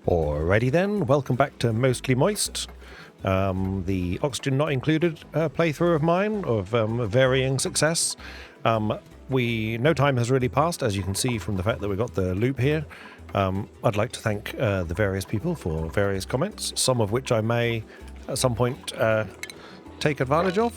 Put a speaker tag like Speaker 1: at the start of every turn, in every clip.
Speaker 1: Alrighty then, welcome back to Mostly Moist, the oxygen not included playthrough of mine of varying success. No time has really passed, as you can see from the fact that we got the loop here. I'd like to thank the various people for various comments, some of which I may at some point take advantage of.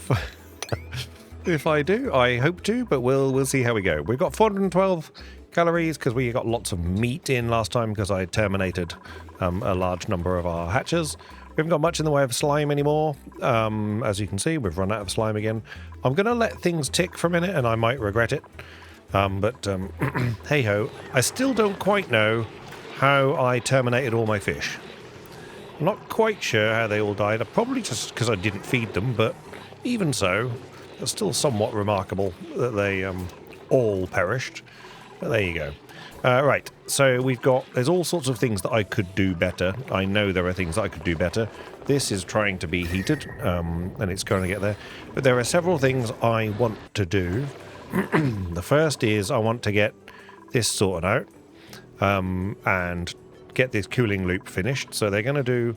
Speaker 1: If I do, I hope to, but we'll see how we go. We've got 412 calories because we got lots of meat in last time because I terminated a large number of our hatches. We haven't got much in the way of slime anymore. As you can see, we've run out of slime again. I'm going to let things tick for a minute and I might regret it. But hey-ho, I still don't quite know how I terminated all my fish. I'm not quite sure how they all died. Probably just because I didn't feed them, but even so, it's still somewhat remarkable that they all perished. But there you go. Right, so there's all sorts of things that I could do better. I know there are things that I could do better. This is trying to be heated, and it's going to get there. But there are several things I want to do. The first is I want to get this sorted out and get this cooling loop finished. So they're going to do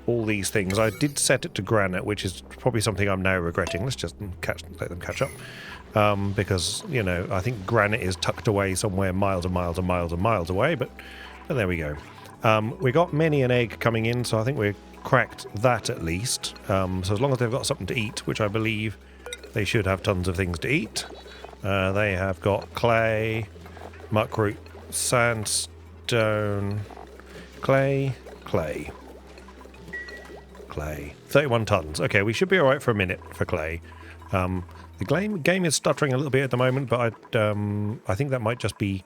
Speaker 1: all these things. I did set it to granite, which is probably something I'm now regretting. Let's just let them catch up. Because, you know, I think granite is tucked away somewhere miles and miles and miles and miles away, but there we go. We got many an egg coming in, so I think we've cracked that at least. So as long as they've got something to eat, which I believe they should have tons of things to eat. They have got clay, muckroot, sandstone, clay. 31 tons. Okay, we should be alright for a minute for clay. The game is stuttering a little bit at the moment, but I think that might just be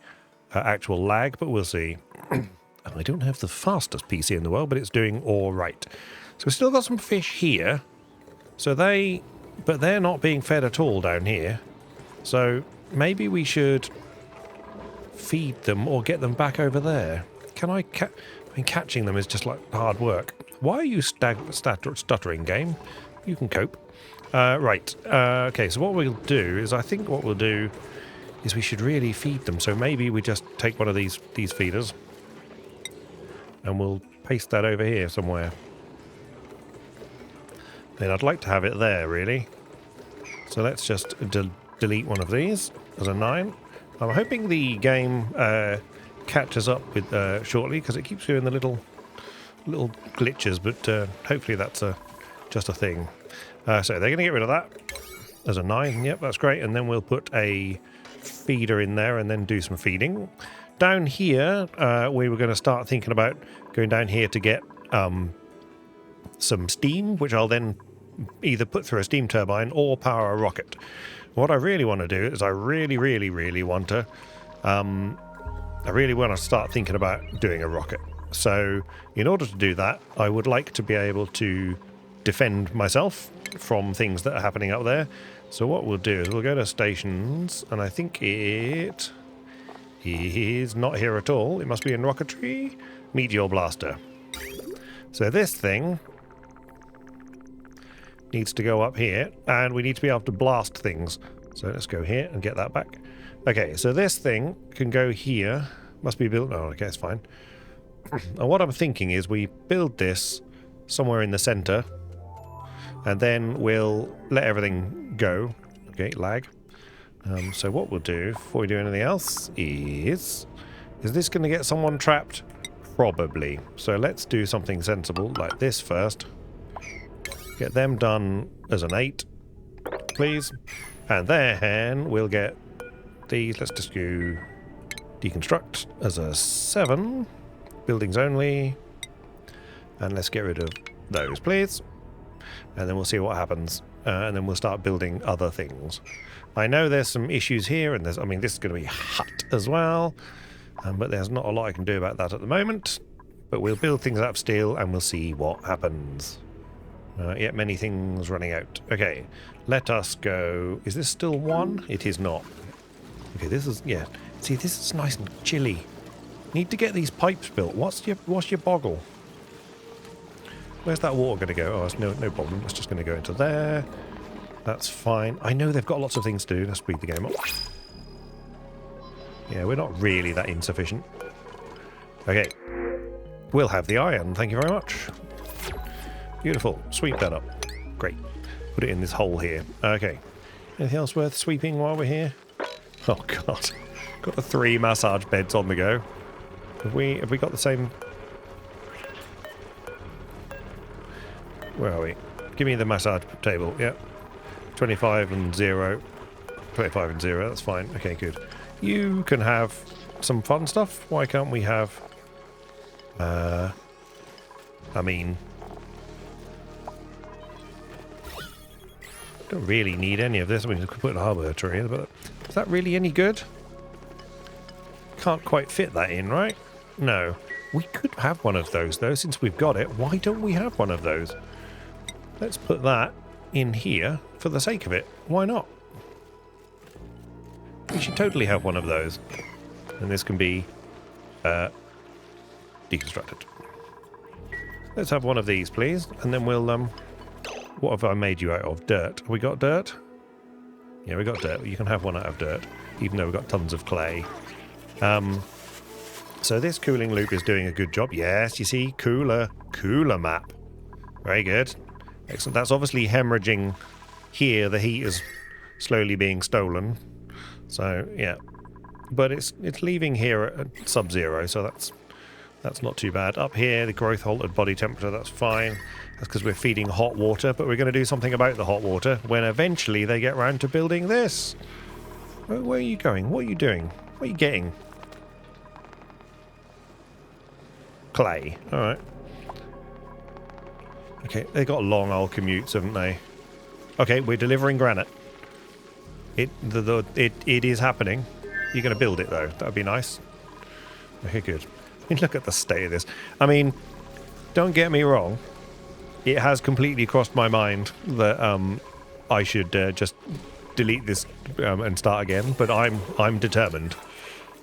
Speaker 1: actual lag, but we'll see. I don't have the fastest PC in the world, but it's doing all right. So we've still got some fish here. But they're not being fed at all down here. So maybe we should feed them or get them back over there. Catching them is just like hard work. Why are you stuttering, game? You can cope. Right. Okay, so what we'll do is we should really feed them. So maybe we just take one of these feeders and we'll paste that over here somewhere. Then I'd like to have it there, really. So let's just delete one of these as a 9. I'm hoping the game catches up with shortly because it keeps doing the little glitches, but hopefully that's just a thing. So they're going to get rid of that as a 9. Yep, that's great. And then we'll put a feeder in there and then do some feeding. Down here, we were going to start thinking about going down here to get some steam, which I'll then either put through a steam turbine or power a rocket. What I really want to do is I really want to start thinking about doing a rocket. So in order to do that, I would like to be able to defend myself from things that are happening up there. So what we'll do is we'll go to stations, and I think it is not here at all. It must be in rocketry. Meteor blaster. So this thing needs to go up here, and we need to be able to blast things. So let's go here and get that back. Okay, so this thing can go here. Must be built. Oh, okay, it's fine. And what I'm thinking is we build this somewhere in the center, and then we'll let everything go. Okay, lag. So what we'll do before we do anything else is this going to get someone trapped? Probably. So let's do something sensible like this first. Get them done as an 8, please. And then we'll get these. Let's just do deconstruct as a 7. Buildings only. And let's get rid of those, please. And then we'll see what happens. And then we'll start building other things. I know there's some issues here, and this is going to be hot as well. But there's not a lot I can do about that at the moment. But we'll build things out of steel, and we'll see what happens. Yet many things running out. Okay, let us go. Is this still 1? It is not. Okay, this is, yeah. See, this is nice and chilly. Need to get these pipes built. What's your boggle? Where's that water going to go? Oh, it's no problem. It's just going to go into there. That's fine. I know they've got lots of things to do. Let's speed the game up. Yeah, we're not really that insufficient. Okay. We'll have the iron, thank you very much. Beautiful. Sweep that up. Great. Put it in this hole here. Okay. Anything else worth sweeping while we're here? Oh god. Got the 3 massage beds on the go. Have we got the same? Where are we? Give me the massage table. Yep. 25 and 0. 25 and 0, that's fine. Okay, good. You can have some fun stuff. Why can't we have... I mean... Don't really need any of this. I mean, we could put an arbitrary in, but is that really any good? Can't quite fit that in, right? No. We could have one of those, though, since we've got it. Why don't we have one of those? Let's put that in here for the sake of it. Why not? We should totally have one of those. And this can be deconstructed. Let's have one of these, please. And then we'll... What have I made you out of? Dirt. Have we got dirt? Yeah, we got dirt. You can have one out of dirt, even though we've got tons of clay. So this cooling loop is doing a good job. Yes, you see, cooler map. Very good. Excellent. That's obviously hemorrhaging here. The heat is slowly being stolen. So yeah, but it's leaving here at sub-zero, so that's not too bad. Up here, the growth halted body temperature. That's fine. That's because we're feeding hot water, but we're going to do something about the hot water when eventually they get round to building this. Where are you going? What are you doing? What are you getting? Clay. All right. Okay, they've got long old commutes, haven't they? Okay, we're delivering granite. It is happening. You're going to build it, though. That would be nice. Okay, good. I mean, look at the state of this. I mean, don't get me wrong. It has completely crossed my mind that I should just delete this and start again, but I'm determined.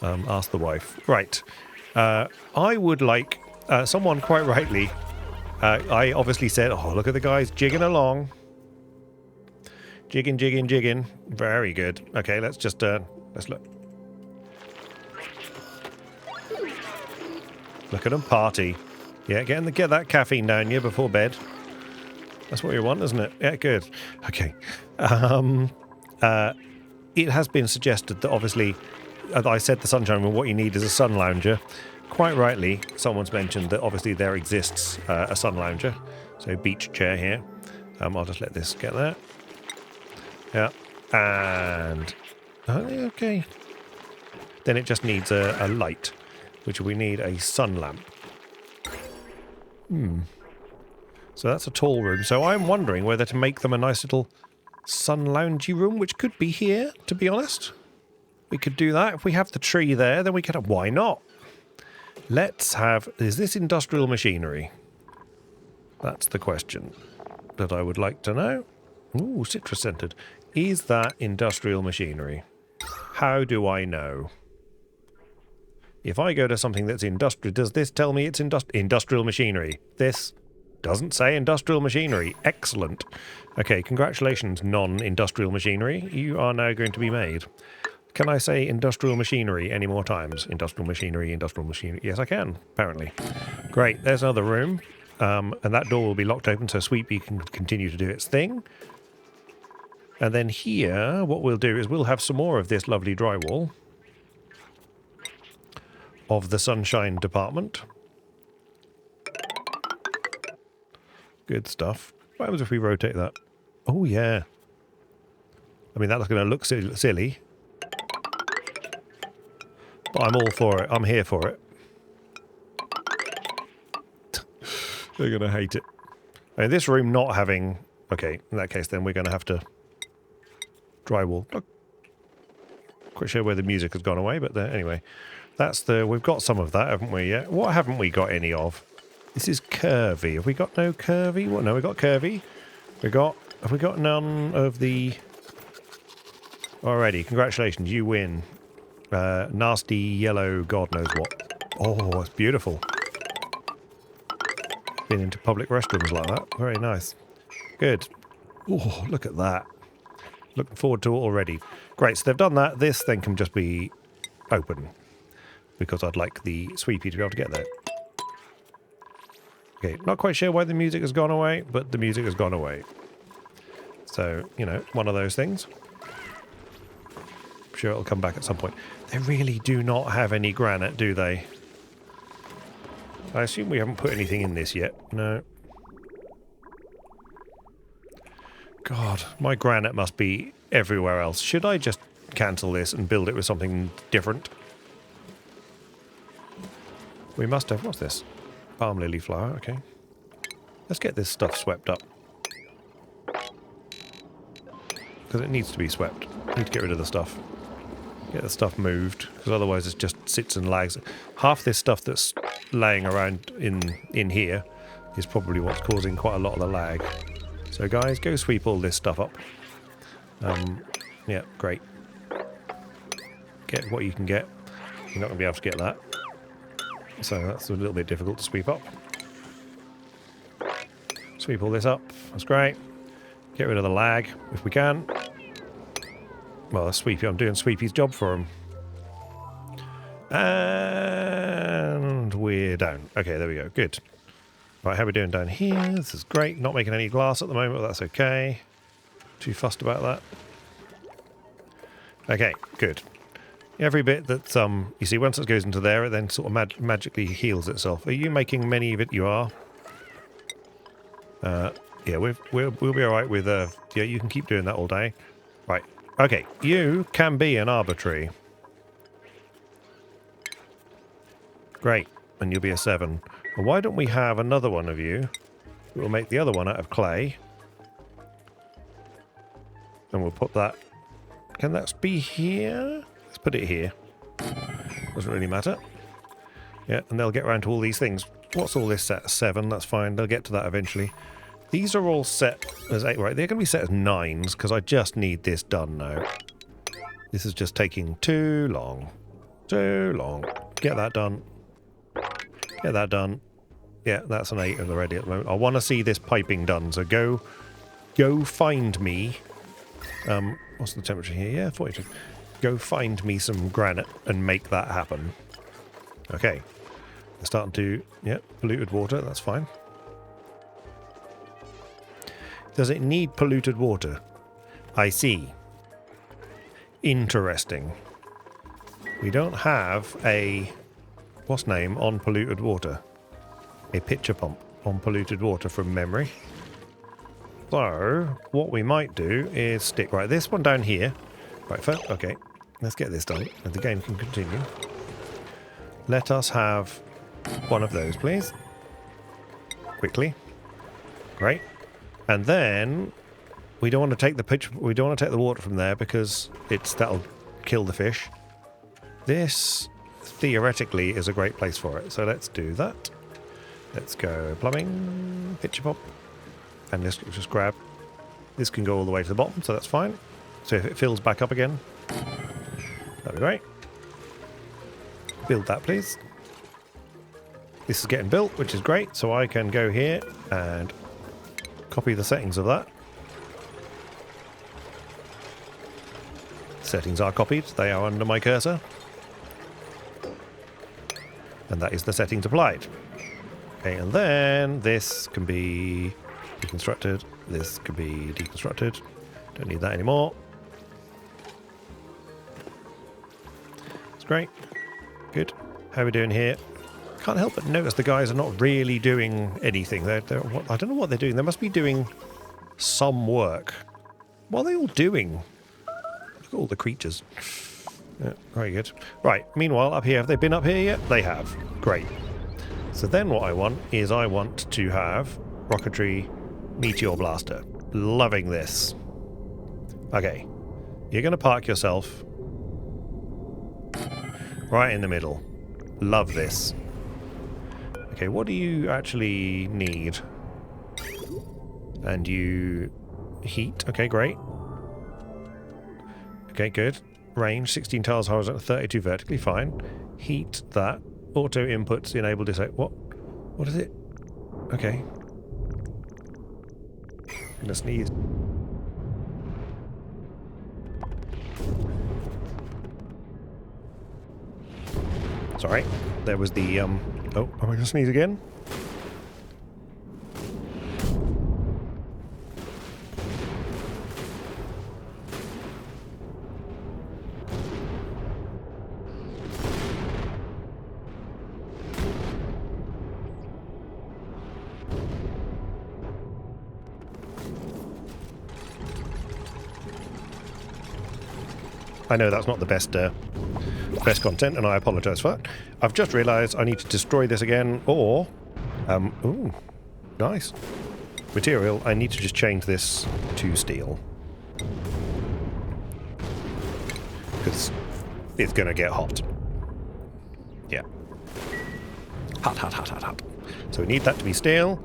Speaker 1: Ask the wife. Right. I would like someone quite rightly. I obviously said, "Oh, look at the guys jigging along, jigging. Very good. Okay, let's just let's look. Look at them party. Yeah, get that caffeine down you before bed. That's what you want, isn't it? Yeah, good. Okay. It has been suggested that obviously, as I said, the sunshine room, what you need is a sun lounger. Quite rightly, someone's mentioned that obviously there exists a sun lounger. So beach chair here. I'll just let this get there. Yeah. And... okay. Then it just needs a light, which we need a sun lamp. So that's a tall room. So I'm wondering whether to make them a nice little sun loungy room, which could be here, to be honest. We could do that. If we have the tree there, then we could have... Why not? Let's have... Is this industrial machinery? That's the question that I would like to know. Ooh, citrus-scented. Is that industrial machinery? How do I know? If I go to something that's industrial, does this tell me it's industrial machinery? This doesn't say industrial machinery. Excellent. Okay, congratulations, non-industrial machinery. You are now going to be made. Can I say industrial machinery any more times? Industrial machinery. Yes, I can, apparently. Great, there's another room. And that door will be locked open so Sweet Bee can continue to do its thing. And then here, what we'll do is we'll have some more of this lovely drywall of the sunshine department. Good stuff. What happens if we rotate that? Oh, yeah. I mean, that's going to look silly. But I'm all for it. I'm here for it. They're going to hate it. I mean, this room not having... Okay, in that case, then we're going to have to drywall. Not quite sure where the music has gone away, but anyway. That's the... We've got some of that, haven't we? Yeah. What haven't we got any of? This is curvy. Have we got no curvy? What? No, we got curvy. Have we got none of the... Alrighty, congratulations, you win. Nasty yellow God knows what. Oh, that's beautiful. Been into public restrooms like that. Very nice. Good. Oh, look at that. Looking forward to it already. Great, so they've done that. This then can just be open. Because I'd like the sweepy to be able to get there. Okay, not quite sure why the music has gone away, but the music has gone away. So, you know, one of those things. I'm sure it'll come back at some point. They really do not have any granite, do they? I assume we haven't put anything in this yet. No. God, my granite must be everywhere else. Should I just cancel this and build it with something different? We must have... What's this? Palm lily flower, okay. Let's get this stuff swept up. Because it needs to be swept. Need to get rid of the stuff. Get the stuff moved, because otherwise it just sits and lags. Half this stuff that's laying around in here is probably what's causing quite a lot of the lag. So guys, go sweep all this stuff up. Yeah, great. Get what you can get. You're not going to be able to get that. So that's a little bit difficult to sweep up. Sweep all this up. That's great. Get rid of the lag if we can. Well, that's Sweepy. I'm doing Sweepy's job for him. And we're down. Okay, there we go. Good. Right, how are we doing down here? This is great. Not making any glass at the moment, but that's okay. Too fussed about that. Okay, good. Every bit that, you see, once it goes into there, it then sort of magically heals itself. Are you making many of it? You are. Yeah, we'll be alright with, yeah, you can keep doing that all day. Right. Okay, you can be an arbitrary. Great. And you'll be a 7. Well, why don't we have another one of you? We'll make the other one out of clay. And we'll put that... Can that be here? Let's put it here. Doesn't really matter. Yeah, and they'll get around to all these things. What's all this set? 7, that's fine. They'll get to that eventually. These are all set as 8, right? They're going to be set as 9s, because I just need this done now. This is just taking too long. Too long. Get that done. Get that done. Yeah, that's an 8 already at the moment. I want to see this piping done, so go find me. What's the temperature here? Yeah, 42. Go find me some granite and make that happen. Okay. They're starting to... Yeah, polluted water, that's fine. Does it need polluted water? I see. Interesting. We don't have a... What's name on polluted water? A pitcher pump on polluted water from memory. So, what we might do is stick... Right, this one down here. Right, first, okay. Let's get this done, and the game can continue. Let us have one of those, please. Quickly. Great. And then we don't want to take the pitch. We don't want to take the water from there because that'll kill the fish. This theoretically is a great place for it. So let's do that. Let's go plumbing, pitcher pump, and let's just grab. This can go all the way to the bottom, so that's fine. So if it fills back up again, that'd be great. Build that, please. This is getting built, which is great. So I can go here and copy the settings of that. Settings are copied. They are under my cursor. And that is the settings applied. Okay, and then this can be deconstructed. This can be deconstructed. Don't need that anymore. That's great. Good. How are we doing here? Can't help but notice the guys are not really doing anything. I don't know what they're doing. They must be doing some work. What are they all doing? Look at all the creatures. Yeah, very good. Right, meanwhile, up here, have they been up here yet? They have. Great. So then what I want is I want to have rocketry meteor blaster. Loving this. Okay. You're going to park yourself right in the middle. Love this. Okay, what do you actually need? And you... Heat. Okay, great. Okay, good. Range, 16 tiles horizontal, 32 vertically, fine. Heat that. Auto inputs enable disable. What? What is it? Okay. I'm gonna sneeze. Sorry. There was the, Oh, am I gonna sneeze again? I know that's not the best best content, and I apologise for that. I've just realised I need to destroy this again, or... ooh, nice. Material, I need to just change this to steel. Because it's going to get hot. Yeah. Hot, hot, hot, hot, hot. So we need that to be steel.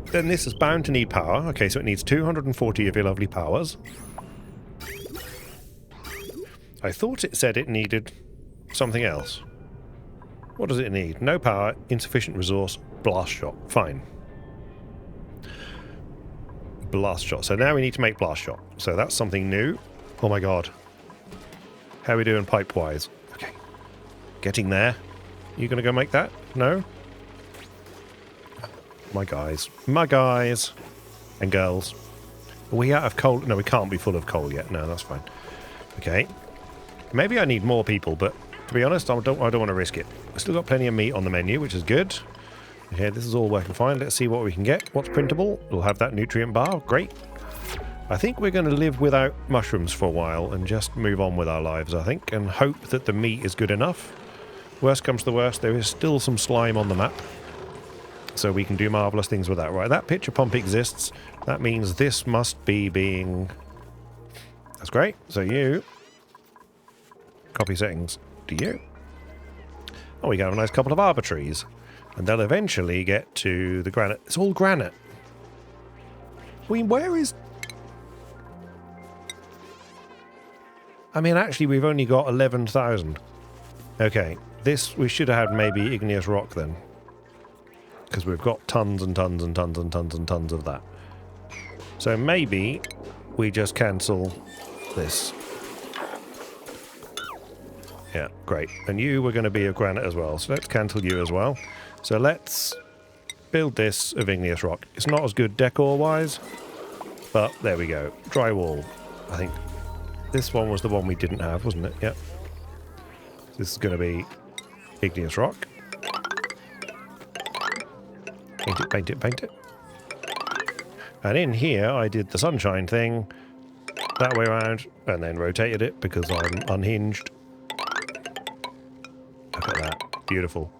Speaker 1: Then this is bound to need power. Okay, so it needs 240 of your lovely powers. I thought it said it needed something else. What does it need? No power, insufficient resource, blast shot. Fine. Blast shot. So now we need to make blast shot. So that's something new. Oh my god. How are we doing pipe-wise? Okay. Getting there. You gonna go make that? No? My guys. My guys. And girls. Are we out of coal? No, we can't be full of coal yet. No, that's fine. Okay. Maybe I need more people, but to be honest, I don't want to risk it. I've still got plenty of meat on the menu, which is good. Okay, this is all working fine. Let's see what we can get. What's printable? We'll have that nutrient bar. Great. I think we're going to live without mushrooms for a while and just move on with our lives, I think, and hope that the meat is good enough. Worst comes to the worst, there is still some slime on the map, so we can do marvellous things with that. Right, that pitcher pump exists. That means this must be being... That's great. So you... Copy settings to you. Oh, we got a nice couple of arbor trees. And they'll eventually get to the granite. It's all granite. I mean, where is... I mean, actually, we've only got 11,000. Okay, this, we should have had maybe igneous rock then. Because we've got tons and tons and tons and tons and tons of that. So maybe we just cancel this. Yeah, great. And you were going to be of granite as well, so let's cancel you as well. So let's build this of igneous rock. It's not as good decor-wise, but there we go. Drywall. I think this one was the one we didn't have, wasn't it? Yep. This is going to be igneous rock. Paint it, paint it, paint it. And in here, I did the sunshine thing that way around, and then rotated it because I'm unhinged. Look at that. Beautiful.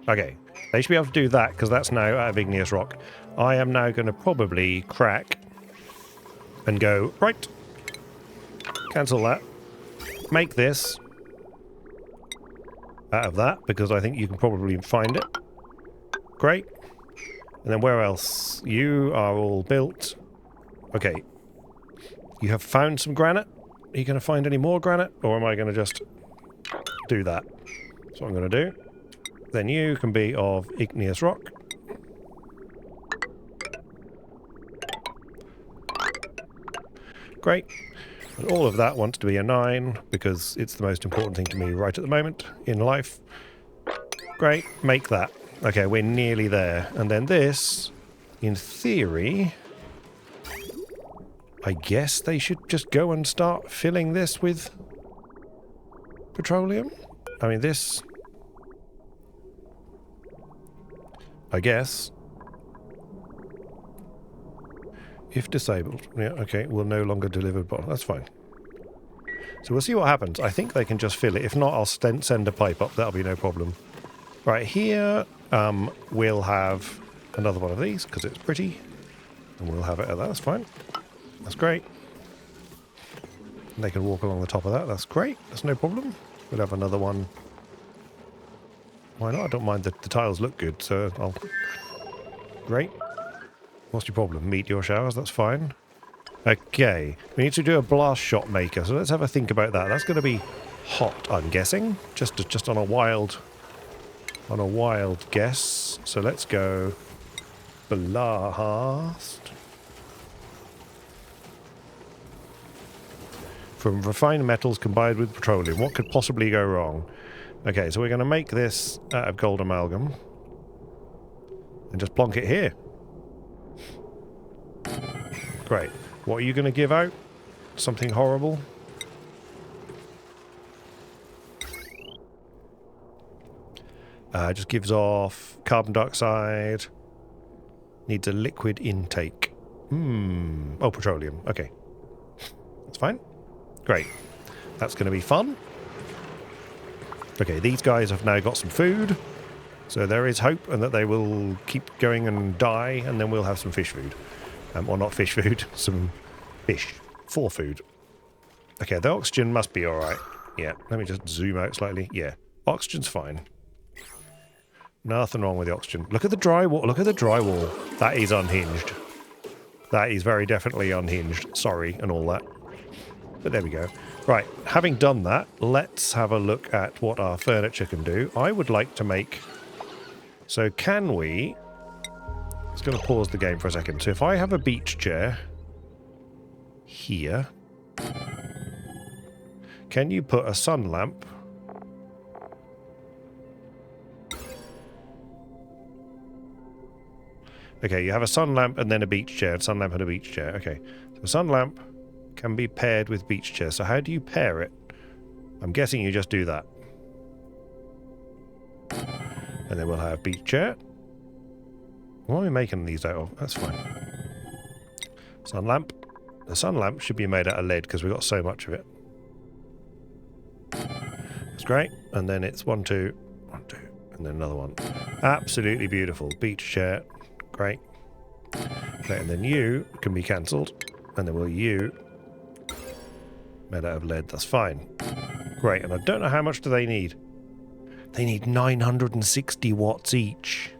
Speaker 1: Okay. They should be able to do that because that's now out of igneous rock. I am now going to probably crack and go, right. Cancel that. Make this out of that because I think you can probably find it. Great. And then where else? You are all built. Okay. You have found some granite. Are you going to find any more granite? Or am I going to just do that? That's what I'm going to do. Then you can be of igneous rock. Great. And all of that wants to be a 9 because it's the most important thing to me right at the moment in life. Great. Make that. Okay, we're nearly there. And then this, in theory, I guess they should just go and start filling this with petroleum. I mean, this, I guess, if disabled. Yeah, okay, will no longer deliver bottle. That's fine. So we'll see what happens. I think they can just fill it. If not, I'll send a pipe up. That'll be no problem. Right, here we'll have another one of these because it's pretty. And we'll have it at that. That's fine. That's great. And they can walk along the top of that. That's great. That's no problem. We'll have another one. Why not? I don't mind. The tiles look good, so I'll... Great. What's your problem? Meteor showers? That's fine. Okay. We need to do a blast shot maker, so let's have a think about that. That's going to be hot, I'm guessing. Just on a wild guess. So let's go blast. From refined metals combined with petroleum. What could possibly go wrong? Okay, so we're going to make this out of gold amalgam. And just plonk it here. Great. What are you going to give out? Something horrible? Just gives off carbon dioxide. Needs a liquid intake. Oh, petroleum. Okay. That's fine. Great. That's going to be fun. Okay, these guys have now got some food. So there is hope, and that they will keep going and die, and then we'll have some fish food. Or not fish food, some fish for food. Okay, the oxygen must be alright. Yeah, let me just zoom out slightly. Yeah, oxygen's fine. Nothing wrong with the oxygen. Look at the drywall. Look at the drywall. That is unhinged. That is very definitely unhinged. Sorry, and all that. But there we go. Right, having done that, let's have a look at what our furniture can do. I would like to make... So can we... Just going to pause the game for a second. So if I have a beach chair here, can you put a sun lamp? Okay, you have a sun lamp and then a beach chair. A sun lamp and a beach chair. Okay, so a sun lamp can be paired with beach chair. So how do you pair it? I'm guessing you just do that. And then we'll have beach chair. What are we making these out of? That's fine. Sun lamp. The sun lamp should be made out of lead because we've got so much of it. That's great. And then it's 1, 2, 1, 2, and then another one. Absolutely beautiful. Beach chair. Great. Okay, and then you can be cancelled. And then we'll you made out of lead. That's fine. Great. And I don't know how much do they need. They need 960 watts each.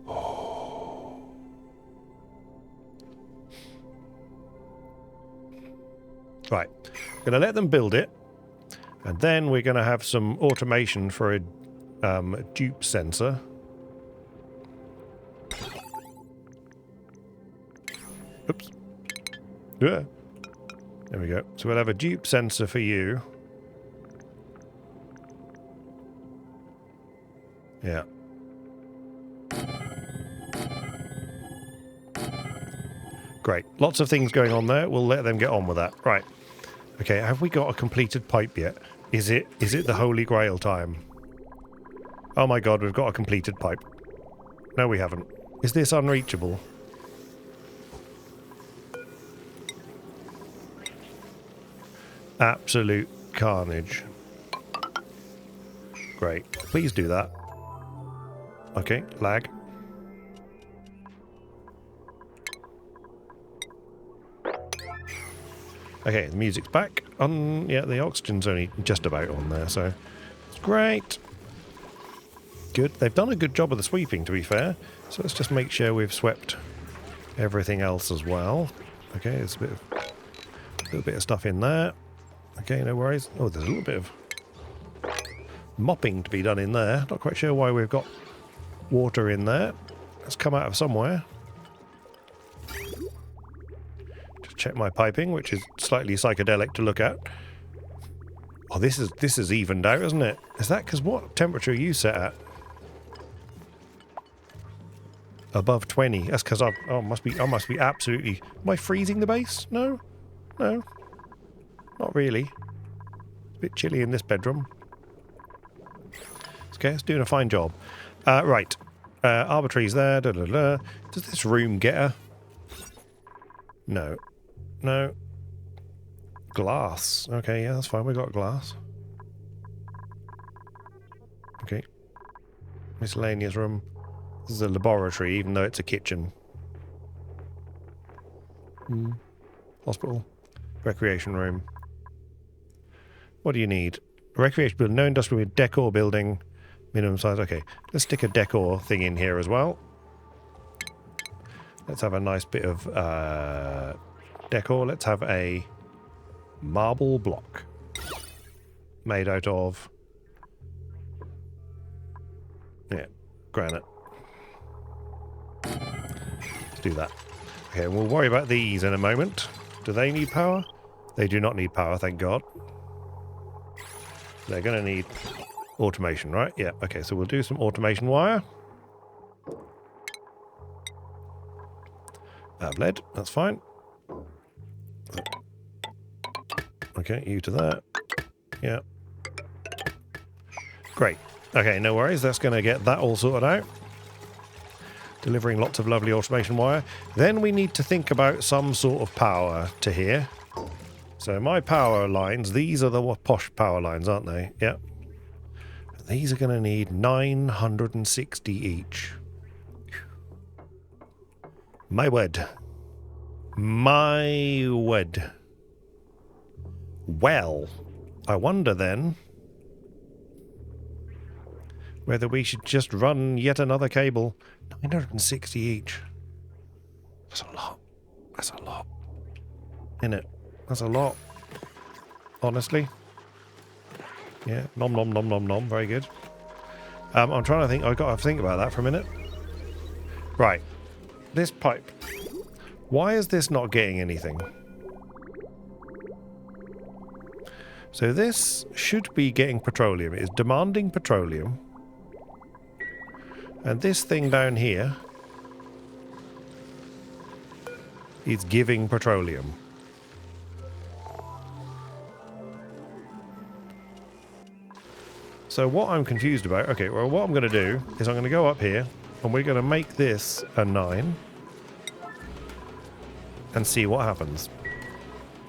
Speaker 1: Oh. Right. I'm going to let them build it. And then we're going to have some automation for a dupe sensor. Oops. Yeah. There we go. So we'll have a dupe sensor for you. Yeah. Great. Lots of things going on there. We'll let them get on with that. Right. Okay, have we got a completed pipe yet? Is it the Holy Grail time? Oh my god, we've got a completed pipe. No, we haven't. Is this unreachable? Absolute carnage. Great. Please do that. Okay, lag. Okay, the music's back. Yeah, the oxygen's only just about on there, so it's great. Good. They've done a good job of the sweeping, to be fair. So let's just make sure we've swept everything else as well. Okay, there's a little bit of stuff in there. Okay, no worries. Oh, there's a little bit of mopping to be done in there. Not quite sure why we've got water in there. It's come out of somewhere. Just check my piping, which is slightly psychedelic to look at. Oh, this is evened out, isn't it? Is that because what temperature are you set at? Above 20. That's because I must be absolutely. Am I freezing the base? No, no, not really. It's a bit chilly in this bedroom. Okay, it's doing a fine job. Right, arbitrary's there. Da, da, da. Does this room get a? No, no. Glass. Okay, yeah, that's fine. We got glass. Okay. Miscellaneous room. This is a laboratory, even though it's a kitchen. Hospital. Recreation room. What do you need? Recreation building. No industrial decor building. Minimum size. Okay. Let's stick a decor thing in here as well. Let's have a nice bit of decor. Let's have a marble block made out of granite. Let's do that. Okay, we'll worry about these in a moment. Do they need power? They do not need power, thank God. They're going to need automation, right? Yeah, okay, so we'll do some automation wire. Lead, that's fine. Okay, you to that. Yeah. Great. Okay, no worries. That's going to get that all sorted out. Delivering lots of lovely automation wire. Then we need to think about some sort of power to here. So my power lines, these are the posh power lines, aren't they? Yep. These are going to need 960 each. My word. My word. Well, I wonder then whether we should just run yet another cable. 960 each. That's a lot. That's a lot. Isn't it? That's a lot. Honestly. Yeah. Nom nom nom nom nom. Very good. I'm trying to think. I've got to think about that for a minute. Right. This pipe. Why is this not getting anything? So this should be getting petroleum. It is demanding petroleum. And this thing down here is giving petroleum. So what I'm confused about... Okay, well, what I'm going to do is I'm going to go up here and we're going to make this a 9 and see what happens.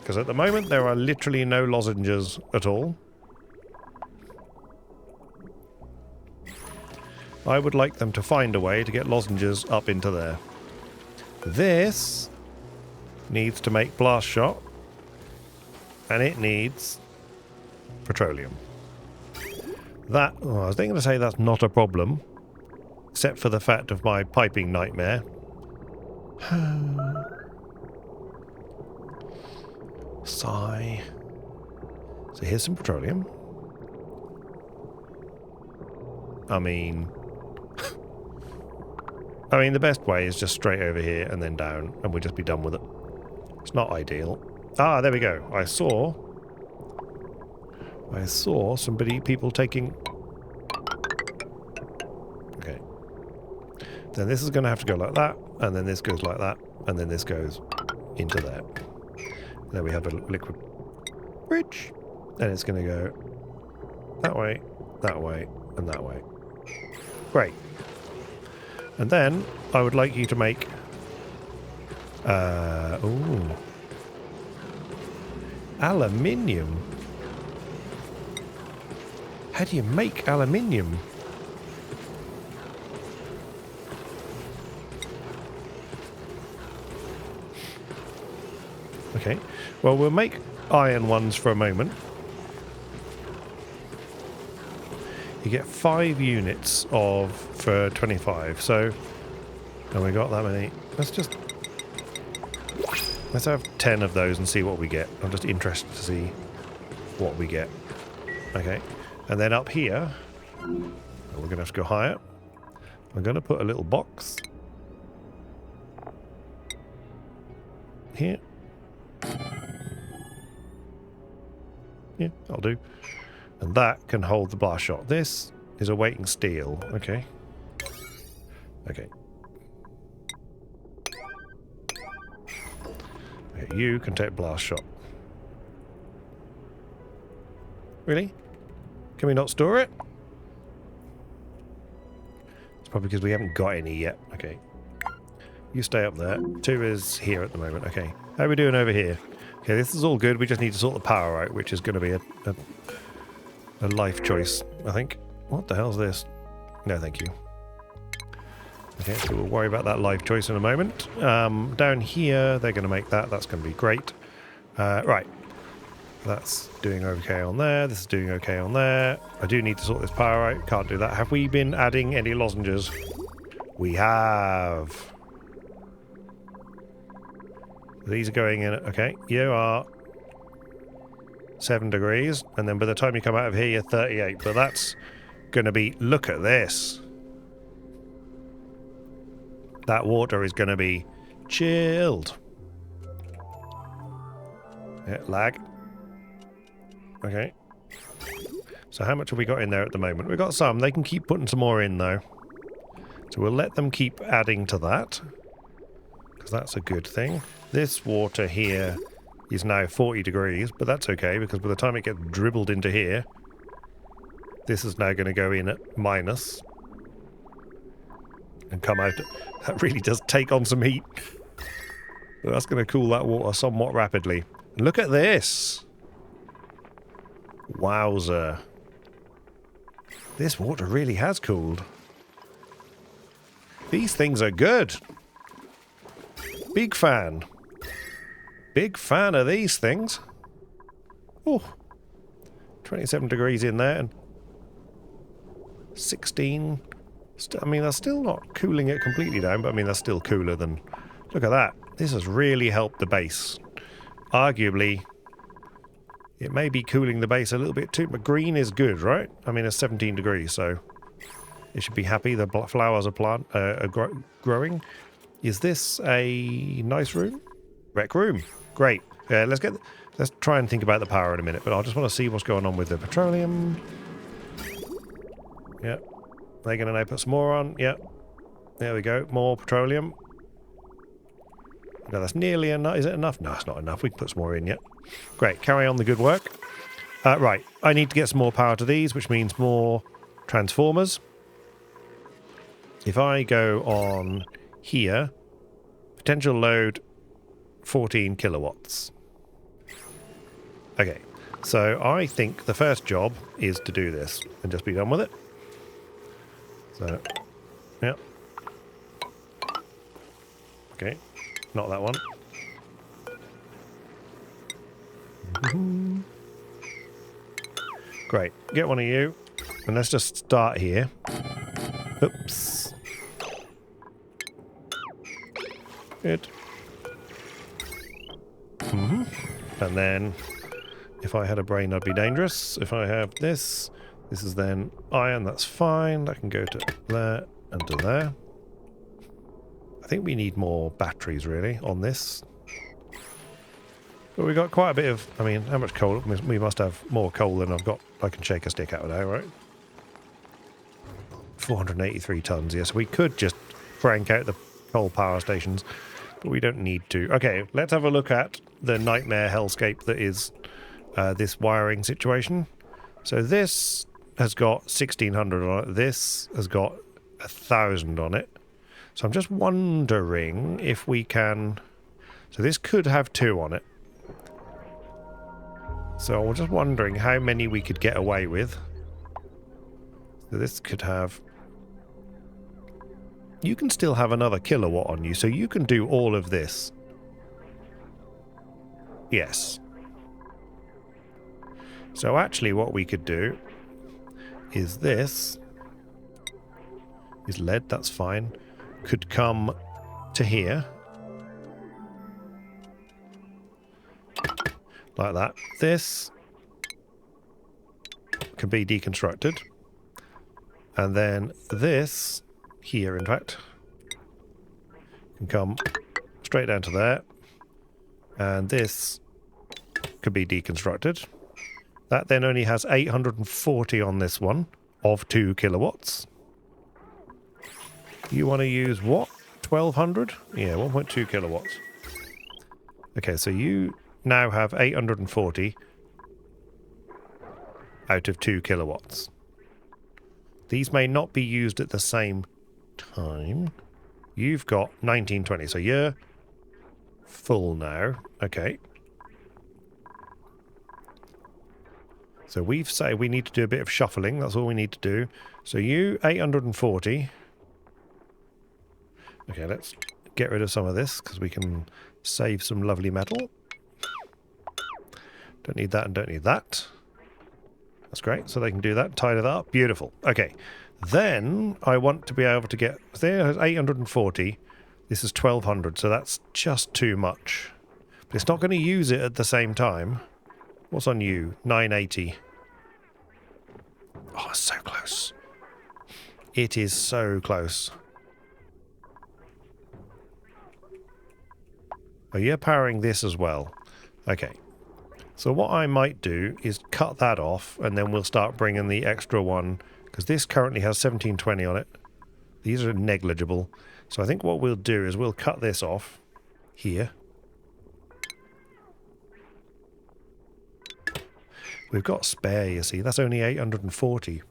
Speaker 1: Because at the moment there are literally no lozenges at all. I would like them to find a way to get lozenges up into there. This needs to make Blastshot, and it needs petroleum. That, oh, I was going to say that's not a problem, except for the fact of my piping nightmare. Sigh. So here's some petroleum. I mean, the best way is just straight over here and then down, and we'll just be done with it. It's not ideal. Ah, there we go. I saw people taking... Okay. Then this is going to have to go like that, and then this goes like that, and then this goes into there. There we have a liquid bridge, and it's going to go that way, and that way. Great. And then I would like you to make aluminium. How do you make aluminium? Okay. Well, we'll make iron ones for a moment. You get 5 units for 25, so... And we got that many. Let's have 10 of those and see what we get. I'm just interested to see what we get. Okay. And then up here, we're going to have to go higher. I'm going to put a little box here. Yeah, that'll do. And that can hold the blast shot. This is a weighting steel. Okay. Okay. Okay, you can take blast shot. Really? Can we not store it? It's probably because we haven't got any yet. Okay. You stay up there. 2 is here at the moment. Okay. How are we doing over here? Okay, this is all good. We just need to sort the power out, which is going to be a life choice, I think. What the hell's this? No, thank you. Okay, so we'll worry about that life choice in a moment. Down here, they're going to make that. That's going to be great. Right. That's doing okay on there. This is doing okay on there. I do need to sort this power out. Can't do that. Have we been adding any lozenges? We have. These are going in. Okay, you are 7 degrees. And then by the time you come out of here, you're 38. But that's going to be... Look at this. That water is going to be chilled. Yeah, lag. Okay. So how much have we got in there at the moment? We've got some. They can keep putting some more in, though. So we'll let them keep adding to that. Because that's a good thing. This water here is now 40 degrees, but that's okay, because by the time it gets dribbled into here, this is now going to go in at minus. And come out. That really does take on some heat. But that's going to cool that water somewhat rapidly. Look at this. Wowzer. This water really has cooled. These things are good. Big fan. Big fan of these things. Oh, 27 degrees in there and 16. I mean, that's still not cooling it completely down, but I mean, that's still cooler than... Look at that. This has really helped the base. Arguably, it may be cooling the base a little bit too, but green is good, right? I mean, it's 17 degrees, so it should be happy. The flowers are growing. Is this a nice room? Rec room. Great. Let's try and think about the power in a minute, but I just want to see what's going on with the petroleum. Yep. They're going to now put some more on. Yep. There we go. More petroleum. No, that's nearly enough. Is it enough? No, it's not enough. We can put some more in yet. Great. Carry on the good work. Right. I need to get some more power to these, which means more transformers. If I go on here, potential load 14 kilowatts. Okay. So I think the first job is to do this and just be done with it. So, yeah. Okay. Not that one. Great. Get one of you. And let's just start here. Oops. Good. And then, if I had a brain, I'd be dangerous. If I have this, this is then iron, that's fine. That can go to there and to there. I think we need more batteries, really, on this. But we got quite a bit of... I mean, how much coal? We must have more coal than I've got. I can shake a stick out of there, right? 483 tons, yes. We could just crank out the coal power stations, but we don't need to. Okay, let's have a look at the nightmare hellscape that is this wiring situation. So this has got 1600 on it. This has got 1000 on it. So I'm just wondering if we can... So this could have 2 on it. So I'm just wondering how many we could get away with. So this could have... You can still have another kilowatt on you, so you can do all of this. Yes. So actually what we could do is this. Is lead, that's fine. Could come to here. Like that. This can be deconstructed. And then this, here in fact, can come straight down to there. And this could be deconstructed. That then only has 840 on this one of 2 kilowatts. You want to use what? 1200? Yeah, 1.2 kilowatts. Okay, so you now have 840 out of 2 kilowatts. These may not be used at the same time. You've got 1920, so you're full now. Okay. So we've said we need to do a bit of shuffling. That's all we need to do. So you, 840. Okay, let's get rid of some of this because we can save some lovely metal. Don't need that and don't need that. That's great. So they can do that, tie that up. Beautiful. Okay. Then I want to be able to get... There's 840. This is 1200, so that's just too much. But it's not going to use it at the same time. What's on you? 980. Oh, it's so close. It is so close. Oh, you're powering this as well. Okay. So what I might do is cut that off, and then we'll start bringing the extra one, because this currently has 1720 on it. These are negligible. So I think what we'll do is we'll cut this off here. We've got spare, you see. That's only 840.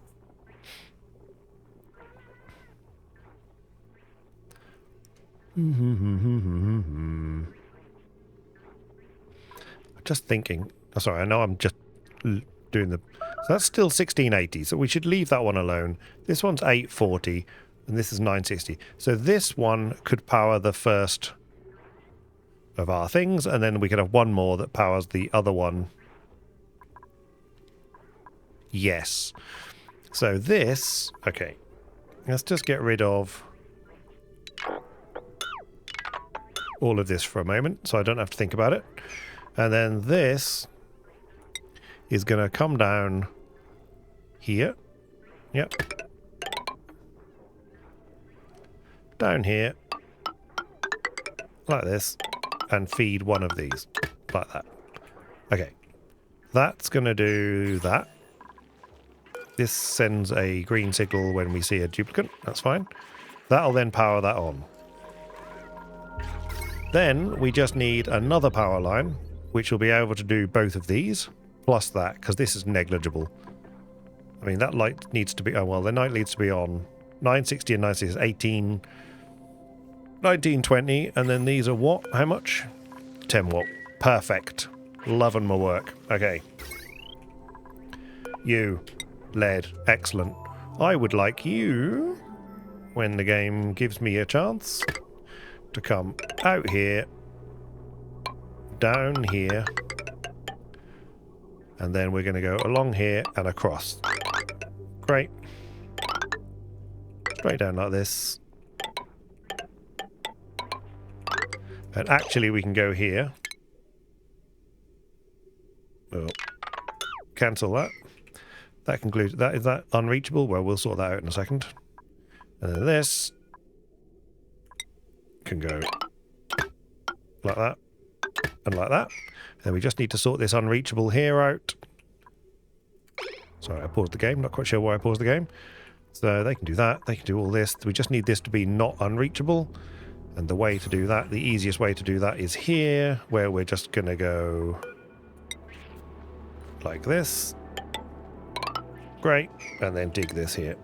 Speaker 1: I Just thinking. Oh, sorry, I know I'm just doing the... So that's still 1680, so we should leave that one alone. This one's 840, and this is 960. So this one could power the first of our things, and then we could have one more that powers the other one. Yes. So this... Okay. Let's just get rid of all of this for a moment, so I don't have to think about it. And then this is going to come down here. Yep. Down here. Like this. And feed one of these. Like that. Okay. That's going to do that. This sends a green signal when we see a duplicant. That's fine. That'll then power that on. Then we just need another power line, which will be able to do both of these, plus that, because this is negligible. I mean, that light needs to be... Oh, well, the night needs to be on. 960 and 960 is 18... 1920, and then these are what? How much? 10 watt. Perfect. Loving my work. Okay. You. LED. Excellent. I would like you, when the game gives me a chance, to come out here, down here, and then we're going to go along here and across. Great. Straight down like this. And actually we can go here. Oh. Cancel that. That concludes that. Is that unreachable? Well, we'll sort that out in a second. And then this can go like that and like that. And we just need to sort this unreachable here out. Sorry, I paused the game. Not quite sure why I paused the game. So they can do that. They can do all this. We just need this to be not unreachable. And the way to do that, the easiest way to do that is here, where we're just going to go like this. Great. And then dig this here.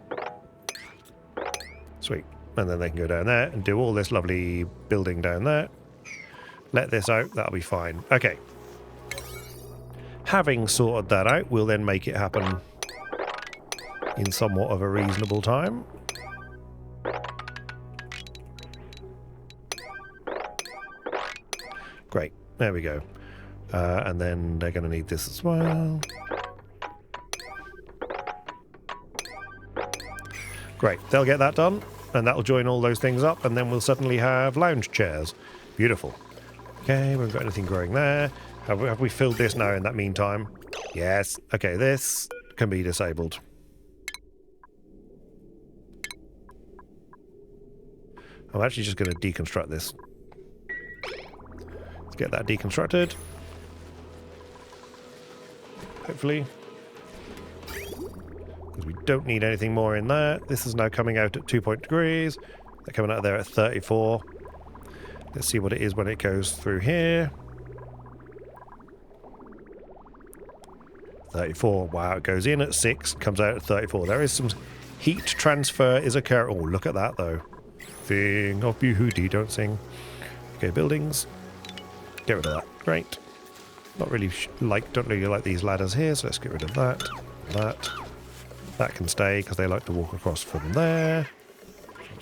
Speaker 1: Sweet. And then they can go down there and do all this lovely building down there. Let this out. That'll be fine. Okay. Having sorted that out, we'll then make it happen in somewhat of a reasonable time. Great. There we go. And then they're going to need this as well. Great. They'll get that done, and that'll join all those things up, and then we'll suddenly have lounge chairs. Beautiful. Okay, we haven't got anything growing there. Have we filled this now in that meantime? Yes. Okay, this can be disabled. I'm actually just going to deconstruct this. Let's get that deconstructed. Hopefully. Because we don't need anything more in there. This is now coming out at 2 degrees. They're coming out of there at 34. Let's see what it is when it goes through here. 34. Wow, it goes in at 6, comes out at 34. There is some heat transfer is occurring. Oh, look at that though. Thing of beauty, don't sing. Okay, buildings. Get rid of that. Great. Not really don't really like these ladders here, so let's get rid of that. That. That can stay because they like to walk across from there.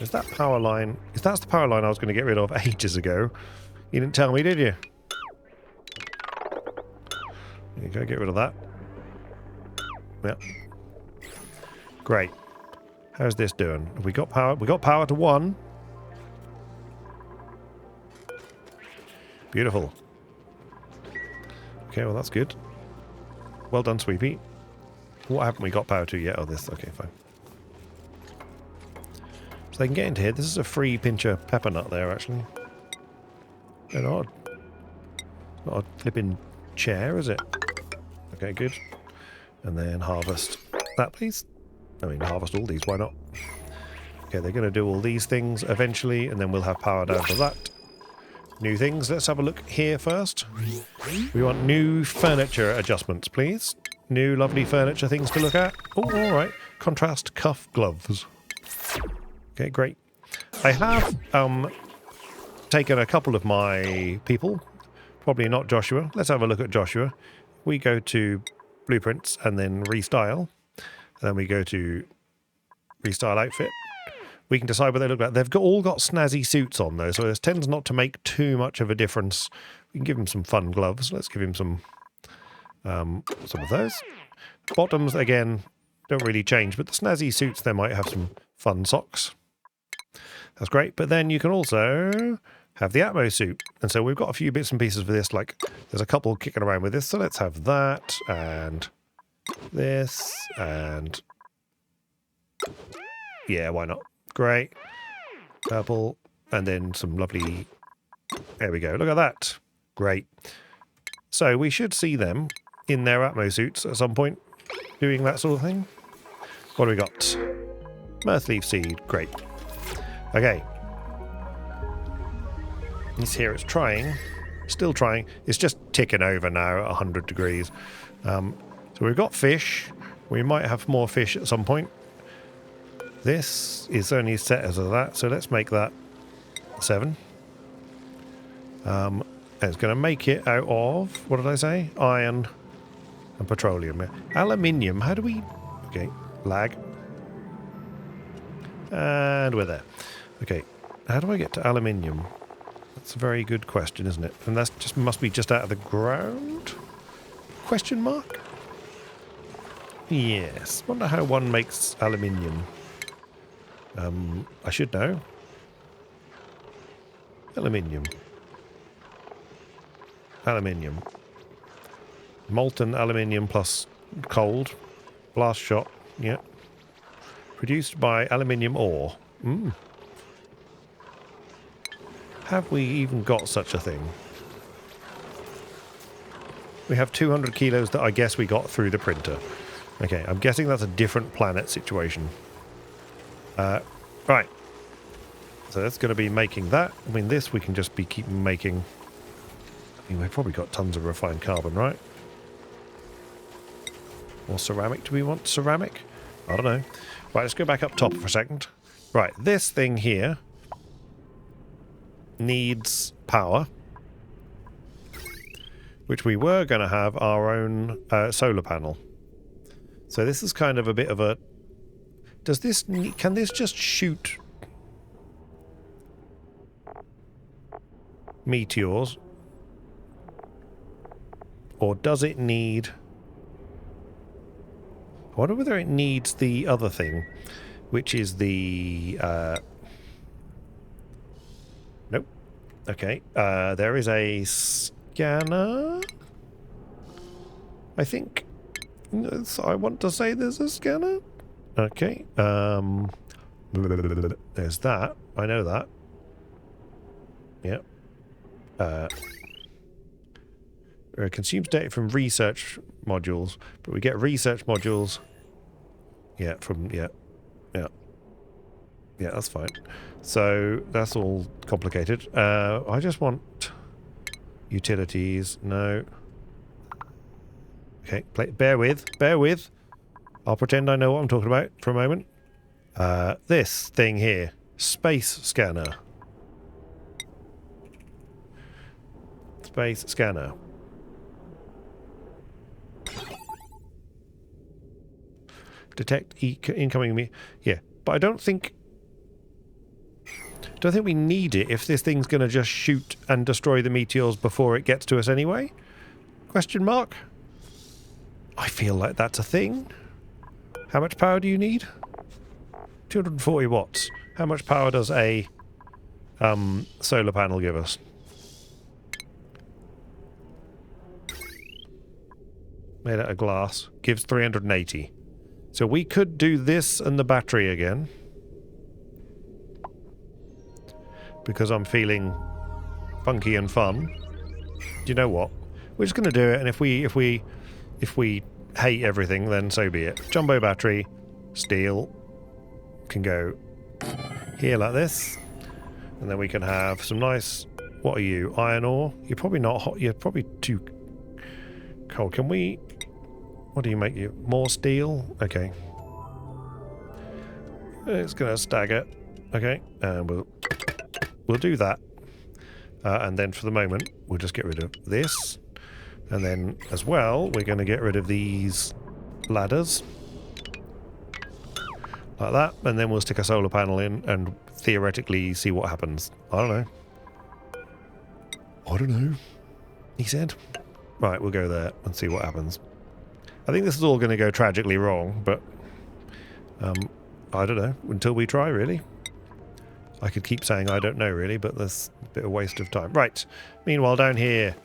Speaker 1: Is that power line? If that's the power line I was going to get rid of ages ago. You didn't tell me, did you? There you go, get rid of that. Yep. Great. How's this doing? Have we got power? We got power to 1. Beautiful. Okay, well that's good. Well done, Sweepy. What haven't we got power to yet? Oh, this. Okay, fine. So they can get into here. This is a free pincher pepper nut there, actually. Not a flipping chair, is it? Okay, good. And then harvest that, please. I mean, harvest all these. Why not? Okay, they're going to do all these things eventually, and then we'll have power down to that. New things. Let's have a look here first. We want new furniture adjustments, please. New lovely furniture things to look at. Oh, all right. Contrast cuff gloves. Okay, great. I have taken a couple of my people Probably not Joshua. Let's have a look at Joshua. We go to blueprints and then restyle. And then we go to restyle outfit. We can decide what they look like. They've all got snazzy suits on though, so it tends not to make too much of a difference. We can give him some fun gloves. Let's give him some of those. Bottoms, again, don't really change, but the snazzy suits, they might have some fun socks. That's great. But then you can also have the Atmo suit. And so we've got a few bits and pieces for this, like there's a couple kicking around with this. So let's have that and this and yeah, why not? Great. Purple. And then some lovely... There we go. Look at that. Great. So we should see them in their Atmo suits at some point doing that sort of thing. What do we got? Mirth leaf seed. Great. Okay. It's here. It's trying. Still trying. It's just ticking over now at 100 degrees. So we've got fish. We might have more fish at some point. This is only set as of that, so let's make that 7. And it's going to make it out of, what did I say? Iron and petroleum. Aluminium, how do we... Okay, lag. And we're there. Okay, how do I get to aluminium? That's a very good question, isn't it? And that's just must be just out of the ground? Question mark? Yes. Wonder how one makes aluminium. I should know. Aluminium. Aluminium. Molten aluminium plus cold. Blastshot. Yeah. Produced by aluminium ore. Have we even got such a thing? We have 200 kilos that I guess we got through the printer. Okay, I'm guessing that's a different planet situation. Right. So that's going to be making that. I mean, this we can just be keeping making. I mean, we've probably got tons of refined carbon, right? Or ceramic. Do we want ceramic? I don't know. Right, let's go back up top for a second. Right, this thing here needs power, which we were going to have our own solar panel. So this is kind of a bit of a... Does this... Can this just shoot meteors? Or does it need... I wonder whether it needs the other thing, which is the... Nope. Okay. There is a scanner. I think... I want to say there's a scanner. Okay. There's that. I know that. Yep. It consumes data from research modules, but we get research modules. Yeah, from... Yeah. Yeah. Yeah, that's fine. So, that's all complicated. I just want... Utilities. No. Okay, bear with. Bear with. I'll pretend I know what I'm talking about for a moment. This thing here. Space scanner. Space scanner. Detect incoming... Yeah, but I don't think we need it if this thing's going to just shoot and destroy the meteors before it gets to us anyway? Question mark? I feel like that's a thing. How much power do you need? 240 watts. How much power does a solar panel give us? Made out of glass. Gives 380. So we could do this and the battery again. Because I'm feeling funky and fun. Do you know what? We're just going to do it, and if we hate everything, then so be it. Jumbo battery, steel, can go here like this, and then we can have some nice... What are you? Iron ore? You're probably not hot. You're probably too cold. Can we... What do you make you? More steel? Okay. It's going to stagger. Okay, and we'll do that. And then for the moment, we'll just get rid of this. And then as well, we're going to get rid of these ladders. Like that. And then we'll stick a solar panel in and theoretically see what happens. I don't know. I don't know, he said. Right, we'll go there and see what happens. I think this is all going to go tragically wrong, but I don't know, until we try, really. I could keep saying I don't know, really, but that's a bit of a waste of time. Right, meanwhile, down here,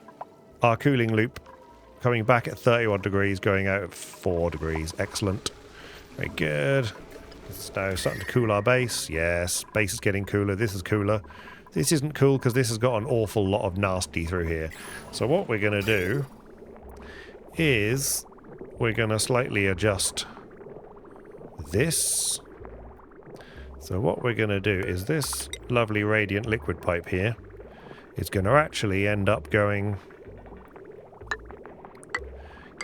Speaker 1: our cooling loop coming back at 31 degrees, going out at 4 degrees. Excellent. Very good. It's now starting to cool our base. Yes, base is getting cooler. This is cooler. This isn't cool because this has got an awful lot of nasty through here. So what we're going to do is we're going to slightly adjust this. So what we're going to do is this lovely radiant liquid pipe here is going to actually end up going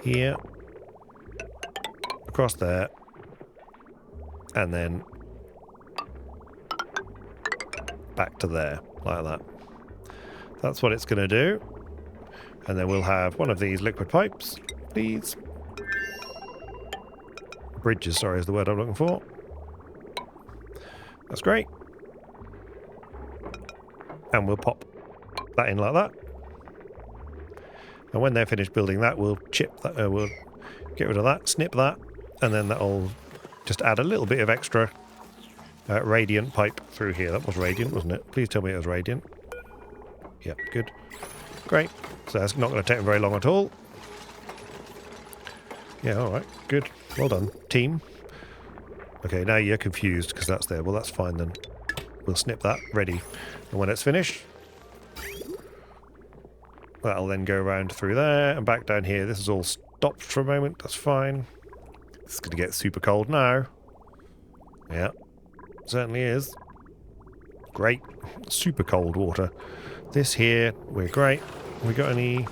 Speaker 1: here, across there, and then back to there, like that. That's what it's going to do. And then we'll have one of these liquid pipes, please. Bridges, sorry, is the word I'm looking for. That's great. And we'll pop that in like that. And when they're finished building that, we'll chip that, we'll get rid of that, snip that, and then that'll just add a little bit of extra radiant pipe through here. That was radiant, wasn't it? Please tell me it was radiant. Yep, good. Great. So that's not going to take them very long at all. Yeah, alright. Good. Well done, team. Okay, now you're confused because that's there. Well, that's fine then. We'll snip that. Ready. And when it's finished, that'll then go around through there and back down here. This is all stopped for a moment. That's fine. It's going to get super cold now. Yeah. Certainly is. Great. Super cold water. This here, we're great. We got any...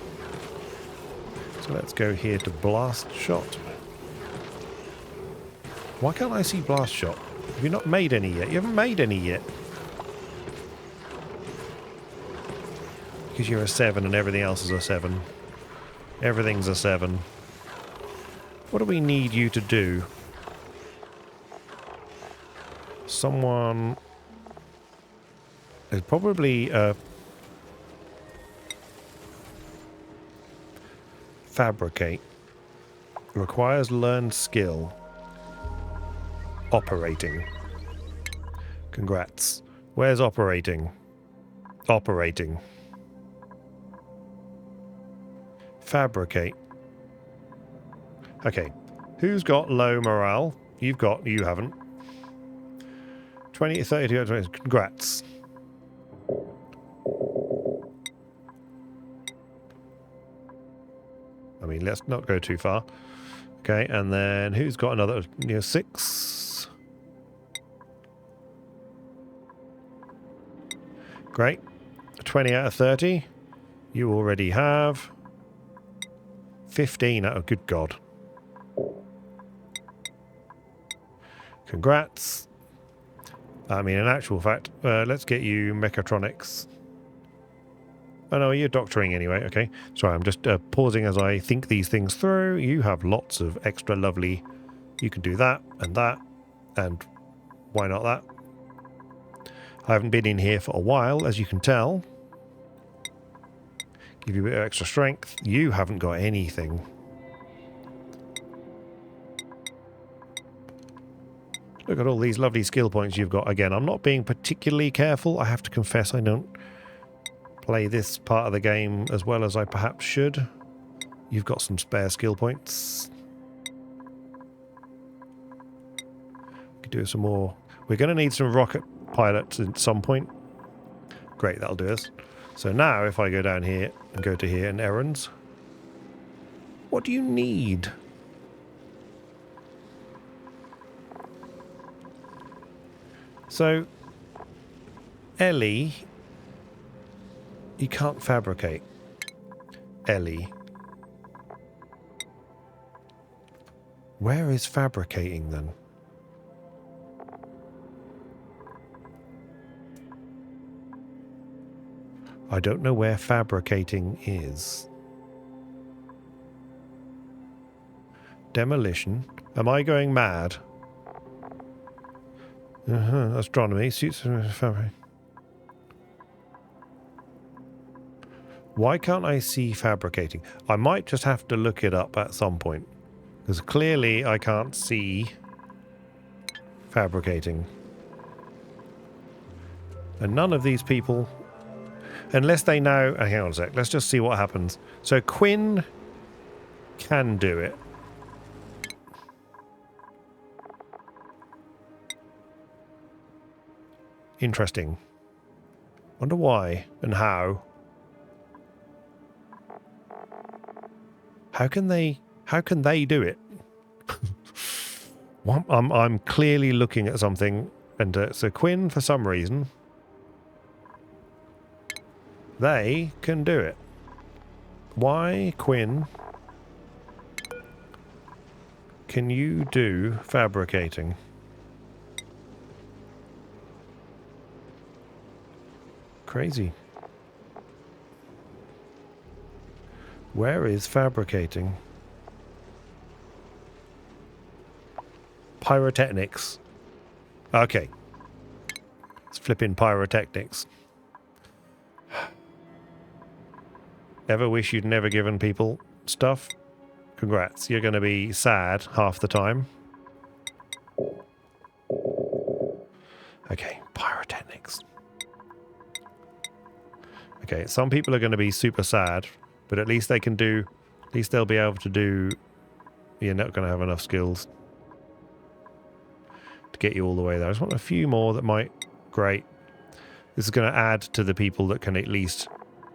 Speaker 1: So let's go here to Blastshot. Why can't I see Blastshot? Have you not made any yet? You haven't made any yet. Because you're a 7 and everything else is a 7. Everything's a 7. What do we need you to do? Someone is probably fabricate. Requires learned skill. Operating. Congrats. Where's operating? Operating. Fabricate. Okay. Who's got low morale? You've got, you haven't. 20, 30, 20. Congrats. I mean, let's not go too far. Okay, and then who's got another 6? Great. 20 out of 30. You already have 15 out of, good God. Congrats. I mean, in actual fact, let's get you mechatronics. Oh no, you're doctoring anyway, okay. Sorry, I'm just pausing as I think these things through. You have lots of extra lovely... You can do that, and why not that? I haven't been in here for a while, as you can tell. Give you a bit of extra strength. You haven't got anything. Look at all these lovely skill points you've got. Again, I'm not being particularly careful. I have to confess I don't play this part of the game as well as I perhaps should. You've got some spare skill points. Could do some more. We're going to need some rocket pilots at some point. Great, that'll do us. So now if I go down here and go to here and errands. What do you need? So, Ellie, you can't fabricate. Ellie. Where is fabricating then? I don't know where fabricating is. Demolition. Am I going mad? Astronomy. Suits fabric. Why can't I see fabricating? I might just have to look it up at some point. Because clearly I can't see fabricating. And none of these people, unless they know... hang on a sec, let's just see what happens. So Quinn can do it. Interesting. Wonder why and how. How can they do it? Well, I'm clearly looking at something, and so Quinn, for some reason, they can do it. Why, Quinn, can you do fabricating? Crazy. Where is fabricating? Pyrotechnics. Okay. Let's flip in pyrotechnics. Ever wish you'd never given people stuff? Congrats. You're going to be sad half the time. Okay, pyrotechnics. Okay, some people are going to be super sad, but at least they can do... at least they'll be able to do... You're not going to have enough skills to get you all the way there. I just want a few more that might... Great. This is going to add to the people that can at least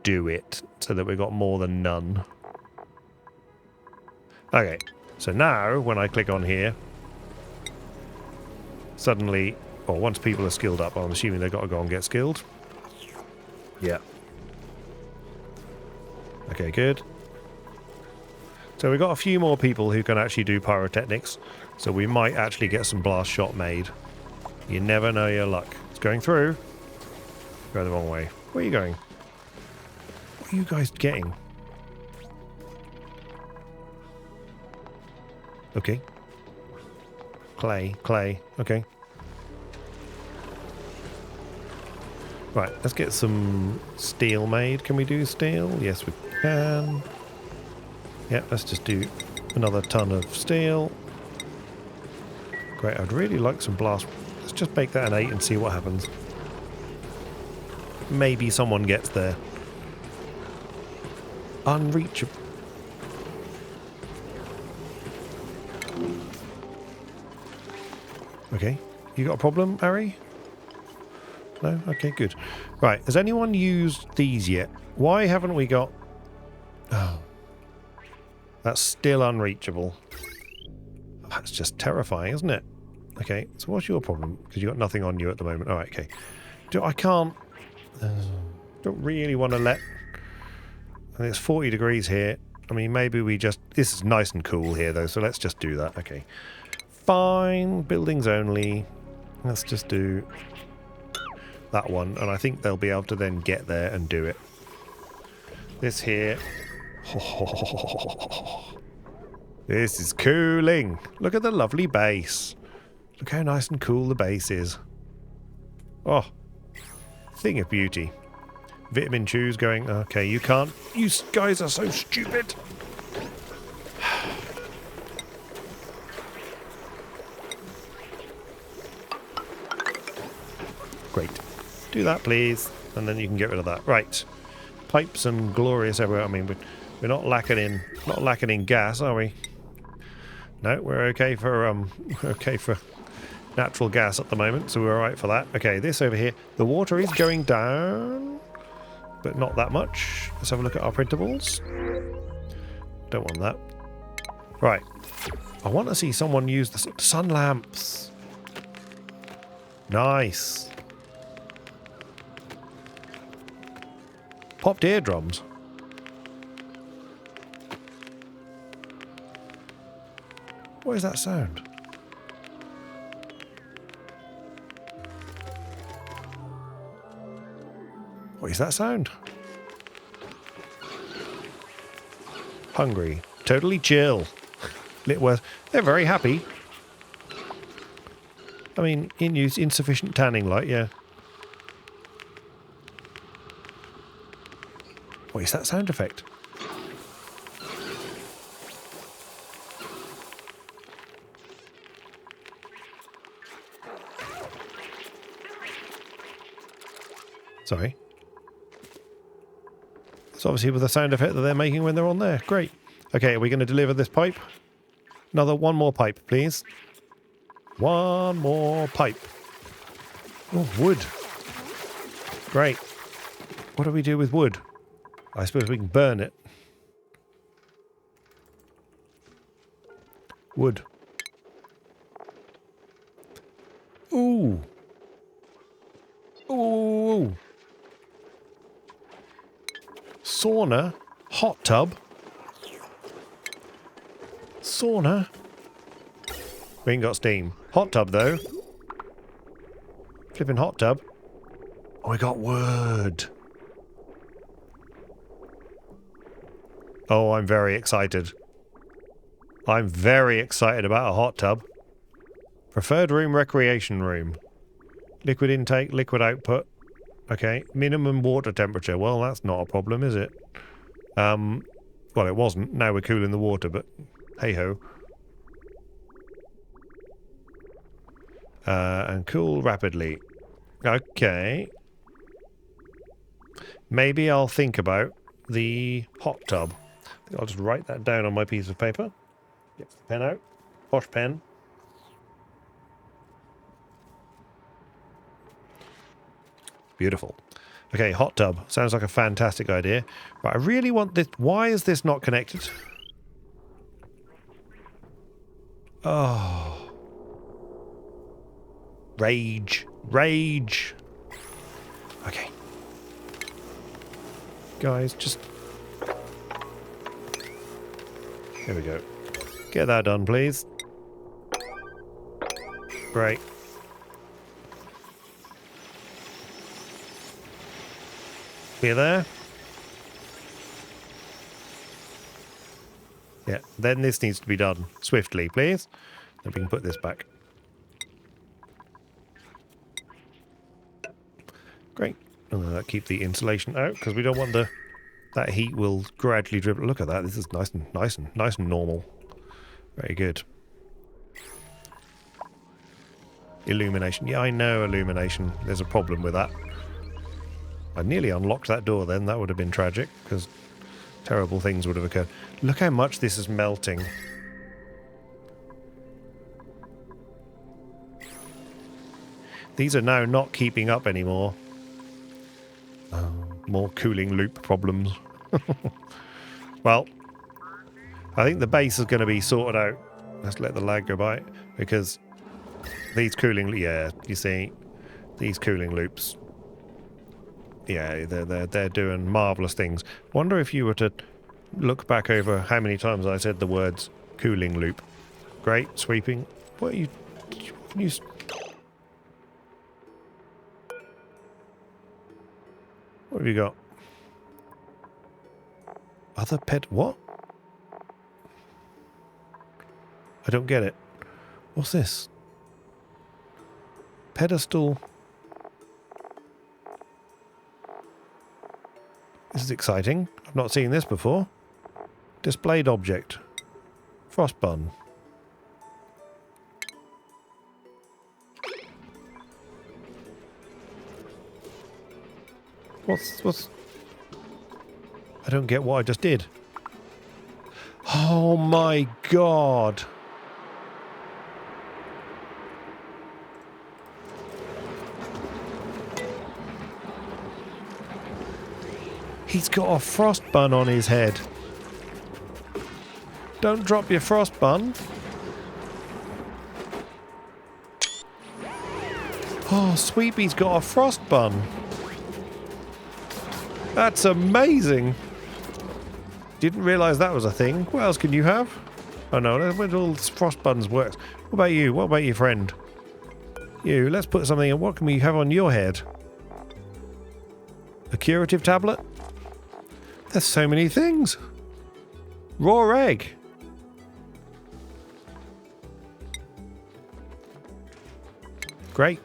Speaker 1: do it, so that we've got more than none. Okay, so now when I click on here, suddenly... Well, once people are skilled up, I'm assuming they've got to go and get skilled. Yeah. Okay, good. So we've got a few more people who can actually do pyrotechnics, so we might actually get some Blastshot made. You never know your luck. It's going through. Go the wrong way. Where are you going? What are you guys getting? Okay. Clay. Okay. Right, let's get some steel made. Can we do steel? Yes, we can. Yeah, let's just do another ton of steel. Great, I'd really like some blast. Let's just make that an 8 and see what happens. Maybe someone gets there. Unreachable. Okay, you got a problem, Harry? No? Okay, good. Right, has anyone used these yet? Why haven't we got... Oh. That's still unreachable. That's just terrifying, isn't it? Okay, so what's your problem? Because you've got nothing on you at the moment. Alright, okay. I can't... don't really want to let... I think it's 40 degrees here. I mean, maybe we just... This is nice and cool here, though, so let's just do that. Okay. Fine. Buildings only. Let's just do... that one, and I think they'll be able to then get there and do it. This here. This is cooling. Look at the lovely base. Look how nice and cool the base is. Oh, thing of beauty. Vitamin chews going, okay, you can't. You guys are so stupid. Great. Do that, please, and then you can get rid of that. Right, pipes and glorious everywhere. I mean, we're not lacking in gas, are we? No, we're okay for natural gas at the moment, so we're all right for that. Okay, this over here, the water is going down, but not that much. Let's have a look at our printables. Don't want that. Right, I want to see someone use the sun lamps. Nice. Popped eardrums. What is that sound? What is that sound? hungry. Totally chill. Litworth, they're very happy. I mean, in use, insufficient tanning light, yeah. What is that sound effect? Sorry. It's obviously with the sound effect that they're making when they're on there. Great. Okay, are we going to deliver this pipe? One more pipe, please. One more pipe. Oh, wood. Great. What do we do with wood? I suppose we can burn it. Wood. Ooh. Ooh. Sauna. Hot tub. Sauna. We ain't got steam. Hot tub, though. Flipping hot tub. Oh, we got wood. Oh, I'm very excited. I'm very excited about a hot tub. Preferred room, recreation room. Liquid intake, liquid output. Okay, minimum water temperature. Well, that's not a problem, is it? Well, it wasn't. Now we're cooling the water, but hey-ho. And cool rapidly. Okay. Maybe I'll think about the hot tub. I'll just write that down on my piece of paper. Get the pen out. Posh pen. Beautiful. Okay, hot tub. Sounds like a fantastic idea. But I really want this. Why is this not connected? Oh. Rage. Rage. Okay. Guys, just... Here we go. Get that done, please. Great. You there? Yeah, then this needs to be done swiftly, please. Then we can put this back. Great. Keep the insulation out because we don't want that heat will gradually dribble. Look at that. This is nice and normal. Very good. Illumination. Yeah, I know illumination. There's a problem with that. I nearly unlocked that door then. That would have been tragic because terrible things would have occurred. Look how much this is melting. These are now not keeping up anymore. More cooling loop problems. Well, I think the base is going to be sorted out. Let's let the lag go by because these cooling... Yeah, you see, these cooling loops... Yeah, they're doing marvellous things. Wonder if you were to look back over how many times I said the words cooling loop. Great, sweeping. What are you... Can you... What have you got? Other pet... What? I don't get it. What's this? Pedestal... This is exciting. I've not seen this before. Displayed object. Frostbun. What's... I don't get what I just did. Oh my god. He's got a frost bun on his head. Don't drop your frost bun. Oh, Sweepy's got a frost bun. That's amazing. Didn't realise that was a thing. What else can you have? Oh no, that's where all frost buns works. What about you? What about your friend? You, let's put something in. What can we have on your head? A curative tablet? There's so many things. Raw egg. Great.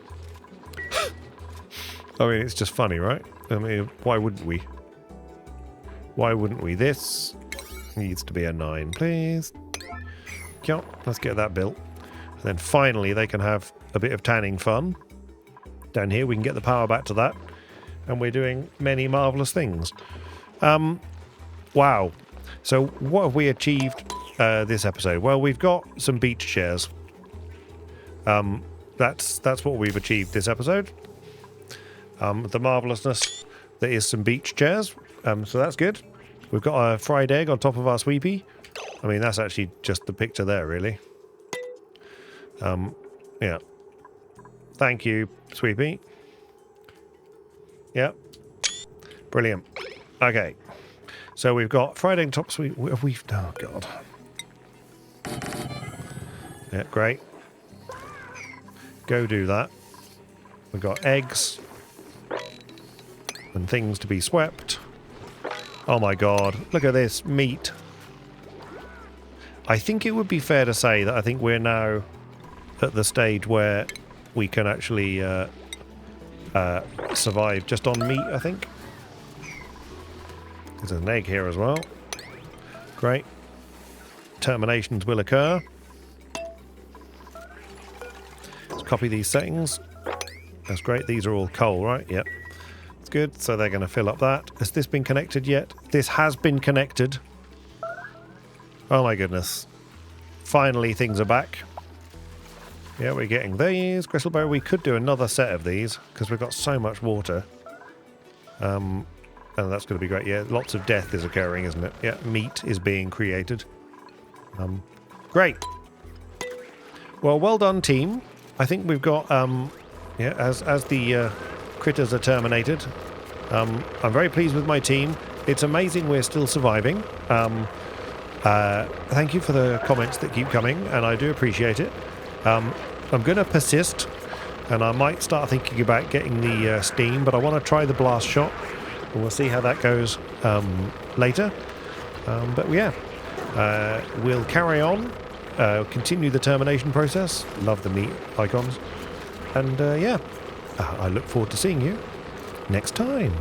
Speaker 1: I mean, it's just funny, right? I mean, why wouldn't we? Why wouldn't we? This needs to be a 9, please. Yeah, let's get that built. And then finally they can have a bit of tanning fun. Down here we can get the power back to that. And we're doing many marvellous things. Wow. So what have we achieved this episode? Well, we've got some beach chairs. That's what we've achieved this episode. The marvellousness that is some beach chairs. So that's good. We've got a fried egg on top of our sweepy. I mean, that's actually just the picture there, really. Yeah. Thank you, sweepy. Yeah. Brilliant. Okay. So we've got fried egg top sweet. We've oh god. Yeah, great. Go do that. We've got eggs and things to be swept. Oh my god, look at this meat. I think it would be fair to say that I think we're now at the stage where we can actually survive just on meat, I think. There's an egg here as well. Great. Terminations will occur. Let's copy these settings. That's great. These are all coal, right? Yep. That's good. So they're going to fill up that. Has this been connected yet? This has been connected. Oh my goodness. Finally things are back. Yeah, we're getting these. Gristleberry, we could do another set of these because we've got so much water. And that's going to be great. Yeah, lots of death is occurring, isn't it? Yeah, meat is being created. Great. Well done, team. I think we've got, yeah, as the critters are terminated, I'm very pleased with my team. It's amazing we're still surviving. Thank you for the comments that keep coming, and I do appreciate it. I'm going to persist, and I might start thinking about getting the steam, but I want to try the Blastshot, and we'll see how that goes later. But yeah, we'll carry on, continue the termination process. Love the meat icons. And yeah, I look forward to seeing you next time.